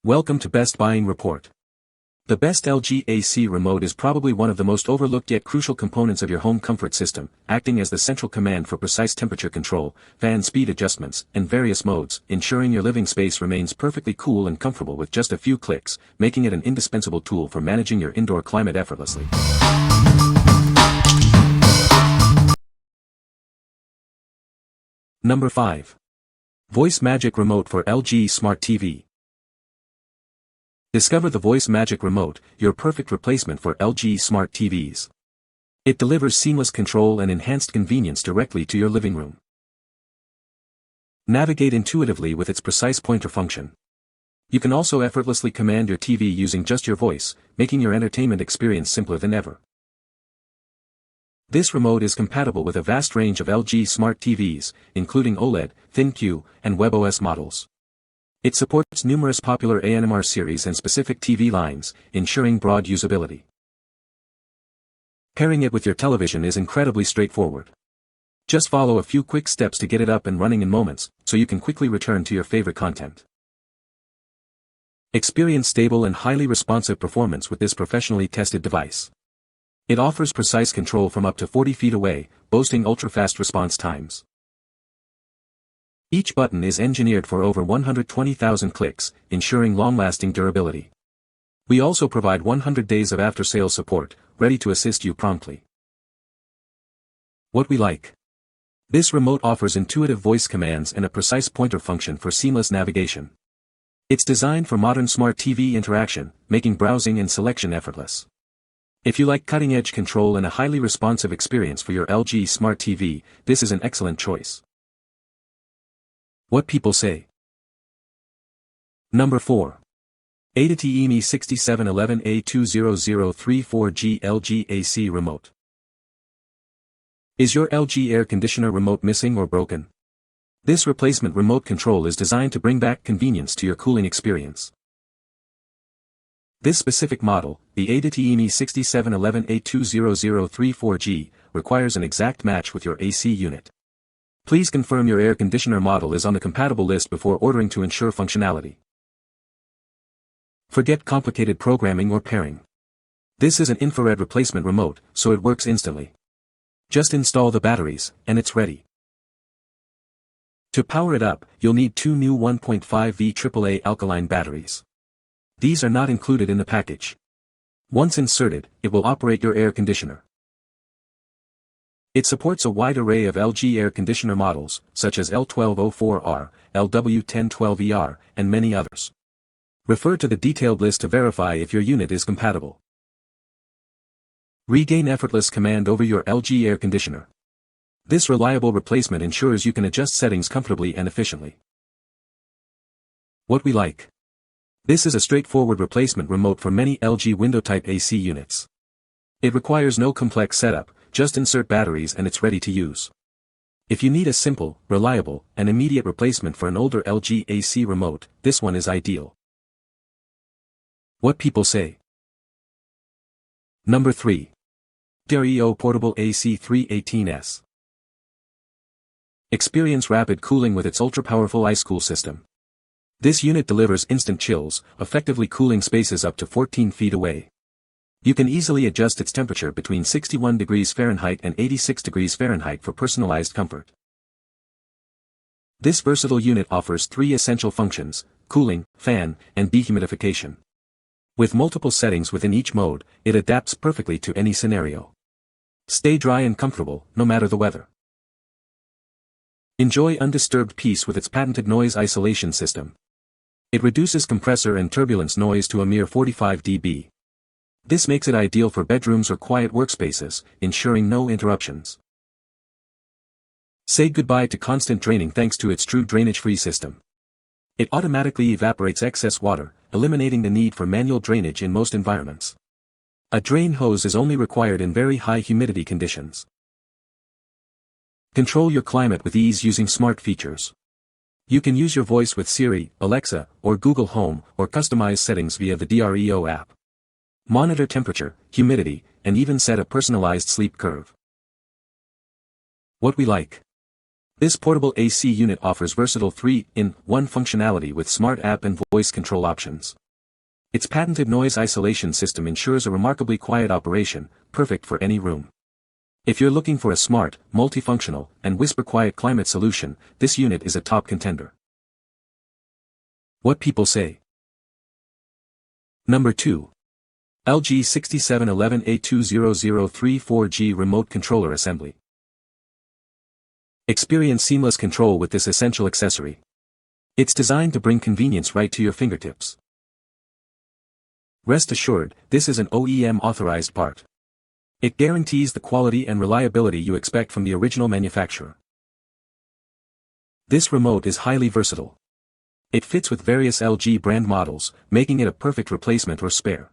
Welcome to Best Buying Report. The best LG AC remote is probably one of the most overlooked yet crucial components of your home comfort system, acting as the central command for precise temperature control, fan speed adjustments, and various modes, ensuring your living space remains perfectly cool and comfortable with just a few clicks, making it an indispensable tool for managing your indoor climate effortlessly. Number 5. Voice Magic Remote for LG Smart TV. Discover the Voice Magic Remote, your perfect replacement for LG Smart TVs. It delivers seamless control and enhanced convenience directly to your living room. Navigate intuitively with its precise pointer function. You can also effortlessly command your TV using just your voice, making your entertainment experience simpler than ever. This remote is compatible with a vast range of LG Smart TVs, including OLED, ThinQ, and WebOS models. It supports numerous popular ANMR series and specific TV lines, ensuring broad usability. Pairing it with your television is incredibly straightforward. Just follow a few quick steps to get it up and running in moments, so you can quickly return to your favorite content. Experience stable and highly responsive performance with this professionally tested device. It offers precise control from up to 40 feet away, boasting ultra-fast response times. Each button is engineered for over 120,000 clicks, ensuring long-lasting durability. We also provide 100 days of after-sales support, ready to assist you promptly. What we like. This remote offers intuitive voice commands and a precise pointer function for seamless navigation. It's designed for modern smart TV interaction, making browsing and selection effortless. If you like cutting-edge control and a highly responsive experience for your LG Smart TV, this is an excellent choice. What people say. Number 4. AIDITIYMI 6711A20034G LG AC Remote. Is your LG air conditioner remote missing or broken? This replacement remote control is designed to bring back convenience to your cooling experience. This specific model, the AIDITIYMI 6711A20034G, requires an exact match with your AC unit. Please confirm your air conditioner model is on the compatible list before ordering to ensure functionality. Forget complicated programming or pairing. This is an infrared replacement remote, so it works instantly. Just install the batteries, and it's ready. To power it up, you'll need two new 1.5V AAA alkaline batteries. These are not included in the package. Once inserted, it will operate your air conditioner. It supports a wide array of LG air conditioner models, such as L1204R, LW1012ER, and many others. Refer to the detailed list to verify if your unit is compatible. Regain effortless command over your LG air conditioner. This reliable replacement ensures you can adjust settings comfortably and efficiently. What we like. This is a straightforward replacement remote for many LG window-type AC units. It requires no complex setup, just insert batteries and it's ready to use. If you need a simple, reliable, and immediate replacement for an older LG AC remote, this one is ideal. What people say. Number 3. DREO Portable AC 318S. Experience rapid cooling with its ultra-powerful ice-cool system. This unit delivers instant chills, effectively cooling spaces up to 14 feet away. You can easily adjust its temperature between 61 degrees Fahrenheit and 86 degrees Fahrenheit for personalized comfort. This versatile unit offers 3 essential functions: cooling, fan, and dehumidification. With multiple settings within each mode, it adapts perfectly to any scenario. Stay dry and comfortable, no matter the weather. Enjoy undisturbed peace with its patented noise isolation system. It reduces compressor and turbulence noise to a mere 45 dB. This makes it ideal for bedrooms or quiet workspaces, ensuring no interruptions. Say goodbye to constant draining thanks to its true drainage-free system. It automatically evaporates excess water, eliminating the need for manual drainage in most environments. A drain hose is only required in very high humidity conditions. Control your climate with ease using smart features. You can use your voice with Siri, Alexa, or Google Home, or customize settings via the DREO app. Monitor temperature, humidity, and even set a personalized sleep curve. What we like. This portable AC unit offers versatile 3-in-1 functionality with smart app and voice control options. Its patented noise isolation system ensures a remarkably quiet operation, perfect for any room. If you're looking for a smart, multifunctional, and whisper-quiet climate solution, this unit is a top contender. What people say. Number 2. LG 6711A20034G Remote Controller Assembly. Experience seamless control with this essential accessory. It's designed to bring convenience right to your fingertips. Rest assured, this is an OEM-authorized part. It guarantees the quality and reliability you expect from the original manufacturer. This remote is highly versatile. It fits with various LG brand models, making it a perfect replacement or spare.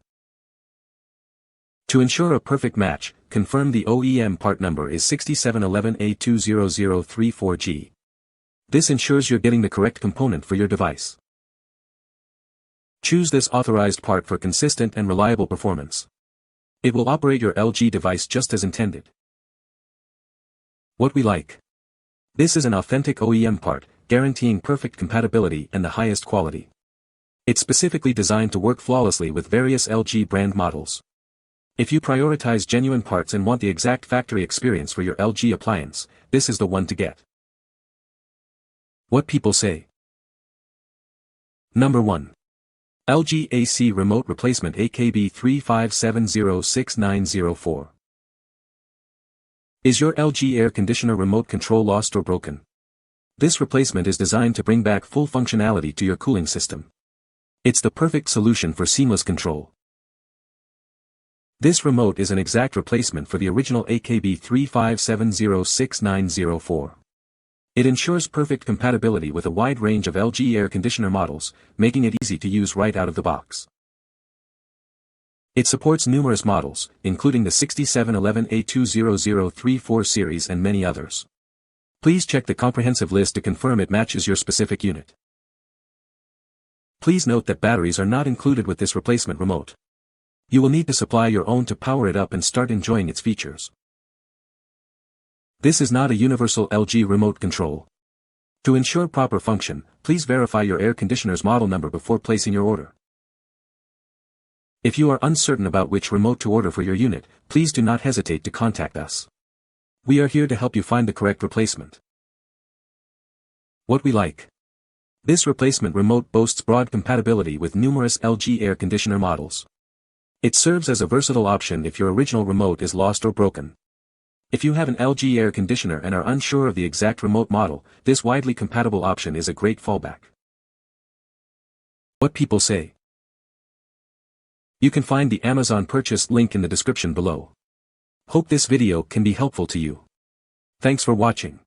To ensure a perfect match, confirm the OEM part number is 6711A20034G. This ensures you're getting the correct component for your device. Choose this authorized part for consistent and reliable performance. It will operate your LG device just as intended. What we like. This is an authentic OEM part, guaranteeing perfect compatibility and the highest quality. It's specifically designed to work flawlessly with various LG brand models. If you prioritize genuine parts and want the exact factory experience for your LG appliance, this is the one to get. What people say. Number 1. LG AC Remote Replacement AKB 35706904. Is your LG air conditioner remote control lost or broken? This replacement is designed to bring back full functionality to your cooling system. It's the perfect solution for seamless control. This remote is an exact replacement for the original AKB 35706904. It ensures perfect compatibility with a wide range of LG air conditioner models, making it easy to use right out of the box. It supports numerous models, including the 6711A20034 series and many others. Please check the comprehensive list to confirm it matches your specific unit. Please note that batteries are not included with this replacement remote. You will need to supply your own to power it up and start enjoying its features. This is not a universal LG remote control. To ensure proper function, please verify your air conditioner's model number before placing your order. If you are uncertain about which remote to order for your unit, please do not hesitate to contact us. We are here to help you find the correct replacement. What we like. This replacement remote boasts broad compatibility with numerous LG air conditioner models. It serves as a versatile option if your original remote is lost or broken. If you have an LG air conditioner and are unsure of the exact remote model, this widely compatible option is a great fallback. What people say. You can find the Amazon purchase link in the description below. Hope this video can be helpful to you. Thanks for watching.